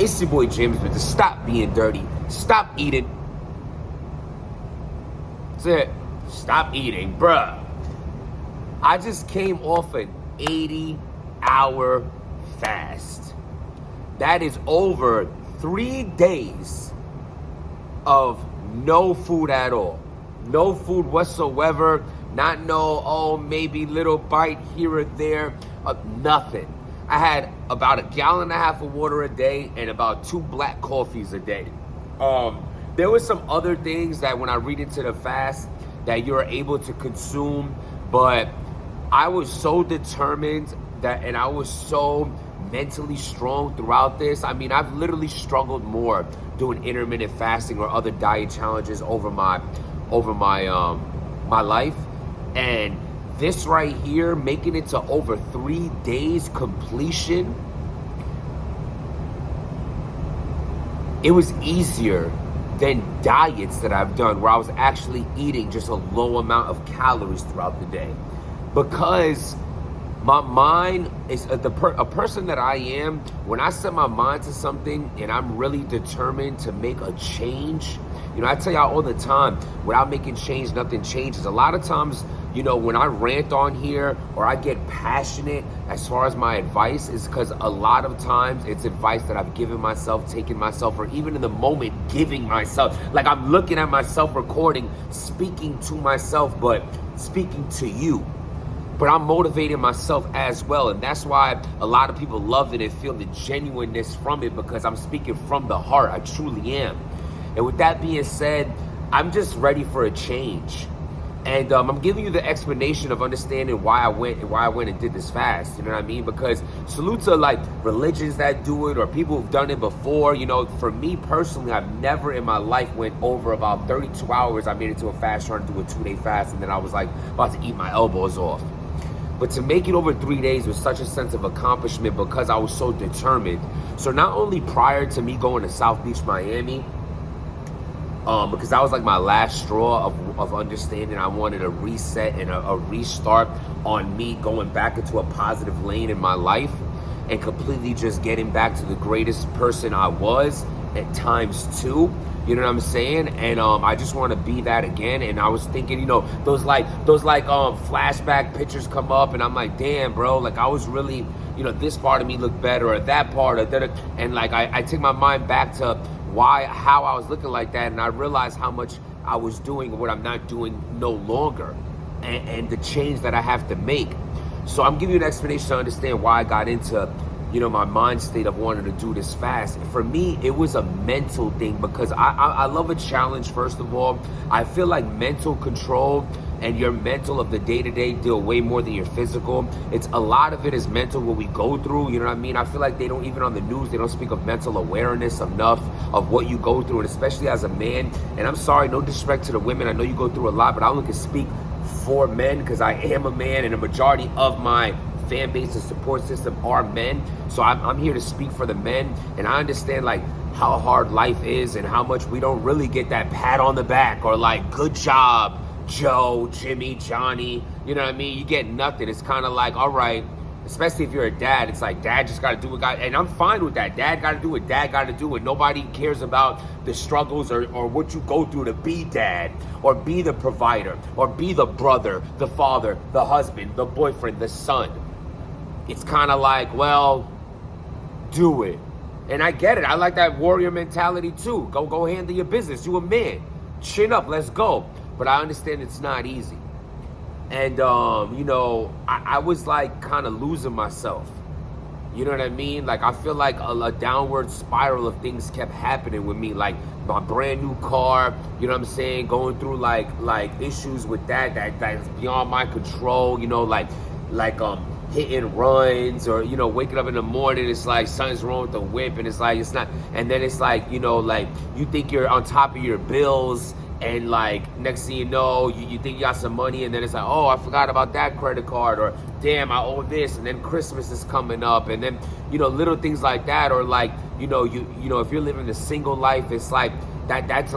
It's your boy James, but to stop being dirty, stop eating. That's it. Stop eating, bruh. I just came off an 80-hour fast. That is over 3 days of no food at all. No food whatsoever. Not no, maybe little bite here or there. Nothing. I had about 1.5 gallons of water a day and about 2 black coffees a day. There were some other things that when I read into the fast that you're able to consume, but I was so determined that, and I was so mentally strong throughout this. I mean, I've literally struggled more doing intermittent fasting or other diet challenges over my life, and this right here, making it to over 3 days completion, it was easier than diets that I've done where I was actually eating just a low amount of calories throughout the day. Because my mind is a person that I am. When I set my mind to something and I'm really determined to make a change, I tell y'all all the time, without making change, nothing changes. A lot of times, when I rant on here or I get passionate as far as my advice, is because a lot of times it's advice that I've given myself, taken myself, or even in the moment giving myself. Like I'm looking at myself recording, speaking to myself, but speaking to you. But I'm motivating myself as well. And that's why a lot of people love it and feel the genuineness from it, because I'm speaking from the heart. I truly am. And with that being said, I'm just ready for a change. And I'm giving you the explanation of understanding why I went and did this fast. You know what I mean? Because salute to like religions that do it or people who've done it before. For me personally, I've never in my life went over about 32 hours. I made it to a fast trying to do a 2-day fast, and then I was like about to eat my elbows off. But to make it over 3 days was such a sense of accomplishment because I was so determined. So not only prior to me going to South Beach, Miami, because that was like my last straw of understanding, I wanted a reset and a restart on me going back into a positive lane in my life and completely just getting back to the greatest person I was at times 2. You know what I'm saying? And I just want to be that again. And I was thinking, those flashback pictures come up, and I'm like, damn, bro, like I was really, this part of me looked better, or that part, or that, and like I take my mind back to how I was looking like that, and I realized how much I was doing what I'm not doing no longer, and the change that I have to make. So I'm giving you an explanation to understand why I got into my mind state of wanting to do this fast. For me, it was a mental thing because I love a challenge, first of all. I feel like mental control and your mental of the day-to-day deal way more than your physical. It's a lot of it is mental, what we go through, you know what I mean? I feel like they don't, even on the news, they don't speak of mental awareness enough of what you go through, and especially as a man. And I'm sorry, no disrespect to the women, I know you go through a lot, but I only can speak for men because I am a man, and a majority of my fan base and support system are men. So I'm here to speak for the men, and I understand like how hard life is and how much we don't really get that pat on the back or like good job Joe, Jimmy, Johnny, you know what I mean? You get nothing. It's kind of like, all right, especially if you're a dad, it's like dad just got to do what God, and I'm fine with that. Dad got to do what dad got to do, and nobody cares about the struggles or what you go through to be dad or be the provider or be the brother, the father, the husband, the boyfriend, the son. It's kind of like, well, do it. And I get it. I like that warrior mentality too. Go handle your business. You a man. Chin up. Let's go. But I understand it's not easy. And, I was like kind of losing myself. You know what I mean? Like, I feel like a downward spiral of things kept happening with me. Like my brand new car, you know what I'm saying? Going through like issues with that's beyond my control, hitting runs, or waking up in the morning, it's like something's wrong with the whip, and it's like it's not, and then it's like you think you're on top of your bills, and like next thing you know, you think you got some money, and then it's like, oh, I forgot about that credit card, or damn, I owe this, and then Christmas is coming up, and then little things like that, or like if you're living a single life, it's like that's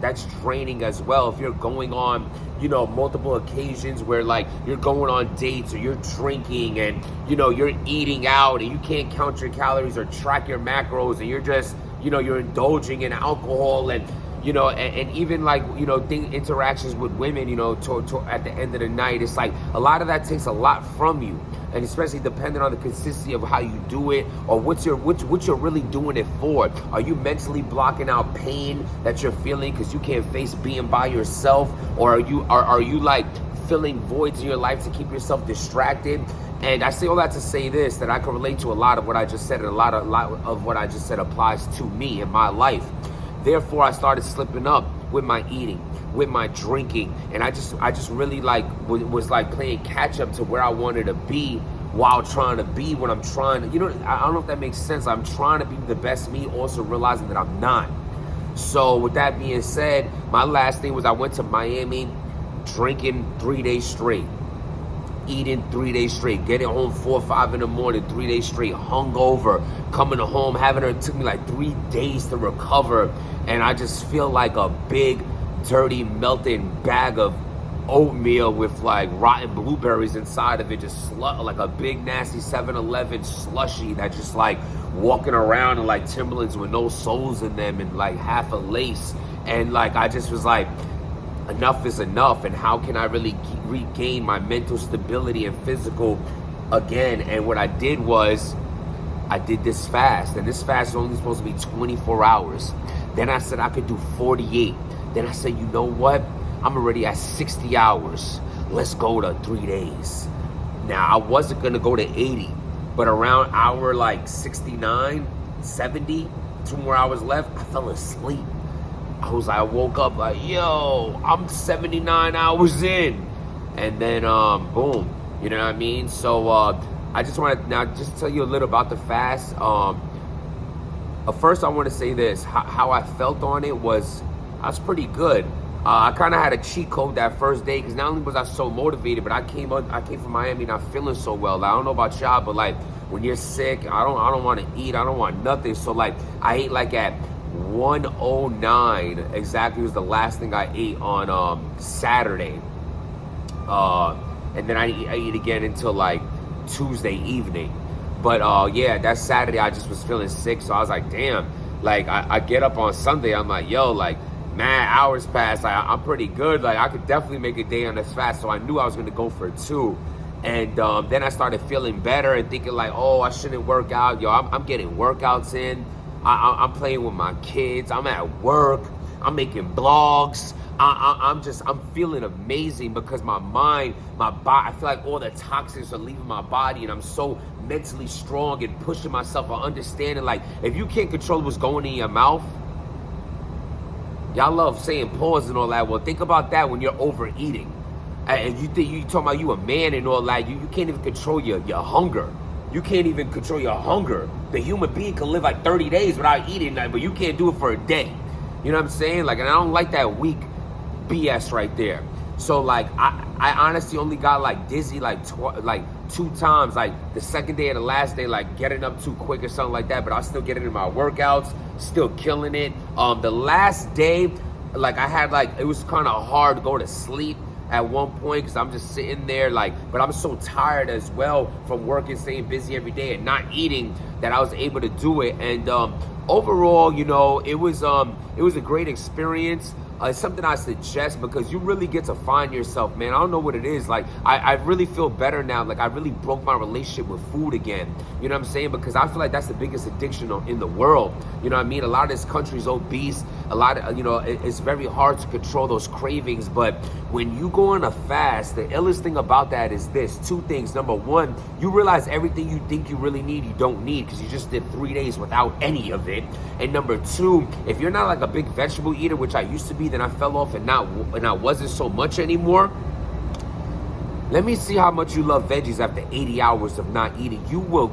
that's draining as well. If you're going on, multiple occasions where like you're going on dates or you're drinking and you're eating out and you can't count your calories or track your macros and you're just you're indulging in alcohol and and even like interactions with women at the end of the night, it's like a lot of that takes a lot from you, and especially depending on the consistency of how you do it or what you're really doing it for. Are you mentally blocking out pain that you're feeling because you can't face being by yourself, or are you like filling voids in your life to keep yourself distracted? And I say all that to say this, that I can relate to a lot of what I just said, and a lot of what I just said applies to me in my life. Therefore, I started slipping up with my eating, with my drinking, and I just really like was like playing catch up to where I wanted to be while trying to be what I'm trying to. I don't know if that makes sense. I'm trying to be the best me, also realizing that I'm not. So with that being said, my last thing was I went to Miami, drinking 3 days straight, eating 3 days straight, getting home 4 or 5 in the morning, 3 days straight, hungover, coming home, it took me like 3 days to recover, and I just feel like a big, dirty, melting bag of oatmeal with like rotten blueberries inside of it, just like a big, nasty 7-Eleven slushy that just like walking around in like Timberlands with no soles in them and like half a lace, and like I just was like, enough is enough, and how can I really regain my mental stability and physical again? And what I did was I did this fast, and this fast is only supposed to be 24 hours. Then I said I could do 48. Then I said, you know what? I'm already at 60 hours. Let's go to 3 days. Now, I wasn't going to go to 80, but around hour like 69, 70, 2 more hours left, I fell asleep. I woke up like, yo, I'm 79 hours in. And then, boom, you know what I mean? So, I just want to now just tell you a little about the fast. First, I want to say this. How I felt on it was, I was pretty good. I kind of had a cheat code that first day because not only was I so motivated, but I came from Miami not feeling so well. I don't know about y'all, but like when you're sick, I don't want to eat. I don't want nothing. So like I ate like at 1:09 exactly was the last thing I ate on Saturday, and then I eat again until like Tuesday evening. But yeah, that Saturday I just was feeling sick, so I was like, damn. Like I get up on Sunday, I'm like, yo, like mad hours passed. I'm pretty good. Like I could definitely make a day on this fast, so I knew I was gonna go for 2. And then I started feeling better and thinking like, oh, I shouldn't work out. Yo, I'm getting workouts in. I'm playing with my kids. I'm at work. I'm making blogs. I'm feeling amazing because my mind, my body, I feel like all the toxins are leaving my body, and I'm so mentally strong and pushing myself on understanding. Like, if you can't control what's going in your mouth, y'all love saying pause and all that. Well, think about that when you're overeating. And you think you talking about you a man and all that. You can't even control your hunger. You can't even control your hunger. The human being can live like 30 days without eating, but you can't do it for a day. You know what I'm saying? Like, and I don't like that weak BS right there. So like, I honestly only got like dizzy like 2 times, like the second day and the last day, like getting up too quick or something like that. But I still get into my workouts, still killing it. The last day, like I had like, it was kind of hard to go to sleep at one point because I'm just sitting there like, but I'm so tired as well from working, staying busy every day and not eating that I was able to do it. And overall, it was a great experience. It's something I suggest because you really get to find yourself, man. I don't know what it is. Like, I really feel better now. Like, I really broke my relationship with food again. You know what I'm saying? Because I feel like that's the biggest addiction in the world. You know what I mean? A lot of this country's obese. A lot of, it's very hard to control those cravings. But when you go on a fast, the illest thing about that is this. 2 things. Number 1, you realize everything you think you really need, you don't need because you just did 3 days without any of it. And number 2, if you're not like a big vegetable eater, which I used to be, then I fell off and I wasn't so much anymore. Let me see how much you love veggies after 80 hours of not eating. You will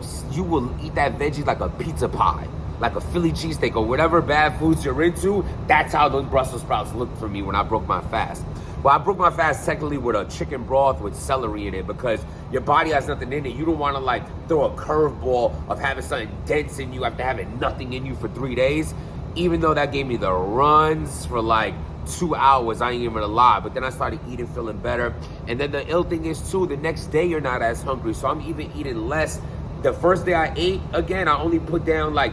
eat that veggie like a pizza pie, like a Philly cheesesteak or whatever bad foods you're into. That's how those Brussels sprouts looked for me when I broke my fast. Well, I broke my fast technically with a chicken broth with celery in it because your body has nothing in it. You don't want to like throw a curveball of having something dense in you after having nothing in you for 3 days. even though that gave me the runs for like 2 hours, I ain't even gonna lie. But then I started eating, feeling better. And then the ill thing is too, the next day you're not as hungry. So I'm even eating less. The first day I ate, again, I only put down like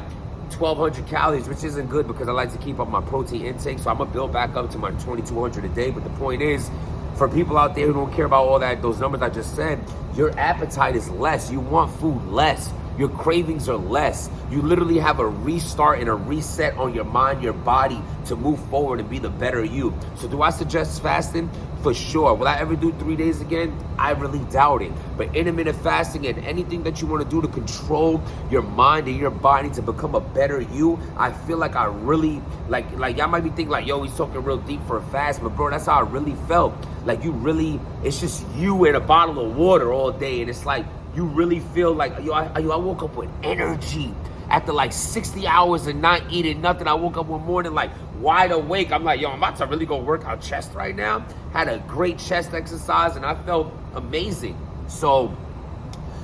1,200 calories, which isn't good because I like to keep up my protein intake. So I'm gonna build back up to my 2,200 a day. But the point is, for people out there who don't care about all that, those numbers I just said, your appetite is less. You want food less. Your cravings are less. You literally have a restart and a reset on your mind, your body to move forward and be the better you. So do I suggest fasting? For sure. Will I ever do 3 days again? I really doubt it. But intermittent fasting and anything that you want to do to control your mind and your body to become a better you, I feel like I really, like y'all might be thinking like, yo, he's talking real deep for a fast, but bro, that's how I really felt. Like you really, it's just you and a bottle of water all day, and it's like, you really feel like, I woke up with energy. After like 60 hours of not eating nothing, I woke up one morning like wide awake. I'm like, yo, I'm about to really go work out chest right now. Had a great chest exercise and I felt amazing. So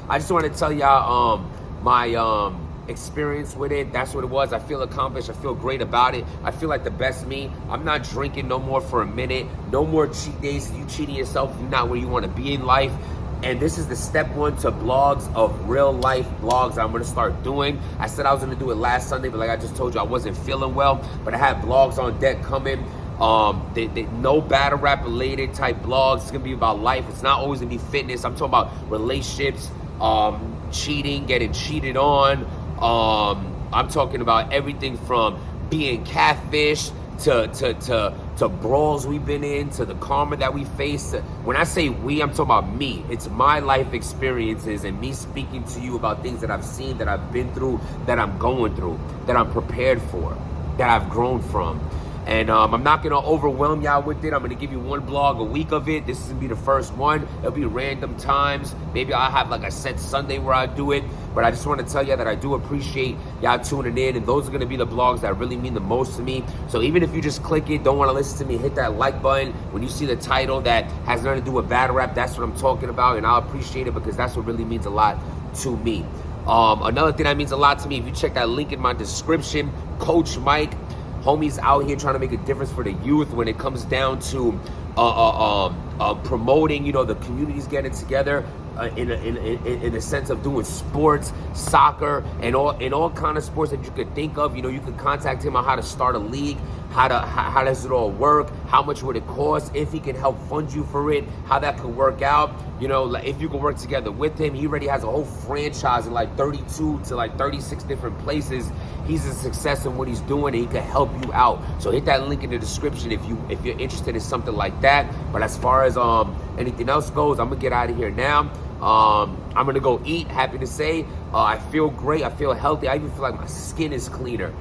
I just want to tell y'all my experience with it. That's what it was. I feel accomplished. I feel great about it. I feel like the best me. I'm not drinking no more for a minute. No more cheat days. You cheating yourself. You're not where you want to be in life. And this is the step one to blogs of real life blogs I'm going to start doing. I said I was going to do it last Sunday, but like I just told you, I wasn't feeling well. But I have blogs on deck coming. No battle rap related type blogs. It's going to be about life. It's not always going to be fitness. I'm talking about relationships, cheating, getting cheated on. I'm talking about everything from being catfish to brawls we've been in, to the karma that we face. When I say we, I'm talking about me. It's my life experiences and me speaking to you about things that I've seen, that I've been through, that I'm going through, that I'm prepared for, that I've grown from. And I'm not going to overwhelm y'all with it. I'm going to give you one blog a week of it. This is going to be the first one. It'll be random times. Maybe I'll have like a set Sunday where I do it. But I just want to tell you that I do appreciate y'all tuning in. And those are going to be the blogs that really mean the most to me. So even if you just click it, don't want to listen to me, hit that like button. When you see the title that has nothing to do with battle rap, that's what I'm talking about. And I'll appreciate it because that's what really means a lot to me. Another thing that means a lot to me, if you check that link in my description, Coach Mike. Homies out here trying to make a difference for the youth when it comes down to promoting, you know, the communities getting together in a sense of doing sports, soccer, and all kind of sports that you could think of. You know, you could contact him on how to start a league, how does it all work, how much would it cost, if he can help fund you for it, how that could work out. You know, like if you can work together with him. He already has a whole franchise in like 32 to like 36 different places. He's a success in what he's doing, and he can help you out. So hit that link in the description if you're interested in something like that. But as far as anything else goes, I'm gonna get out of here now. I'm gonna go eat. Happy to say, I feel great. I feel healthy. I even feel like my skin is cleaner.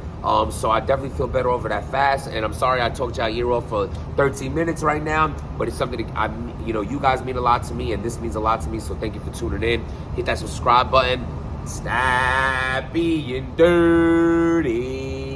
So I definitely feel better over that fast. And I'm sorry I talked y'all ear off for 13 minutes right now, but it's something that you guys mean a lot to me, and this means a lot to me. So thank you for tuning in. Hit that subscribe button. Stop being dirty.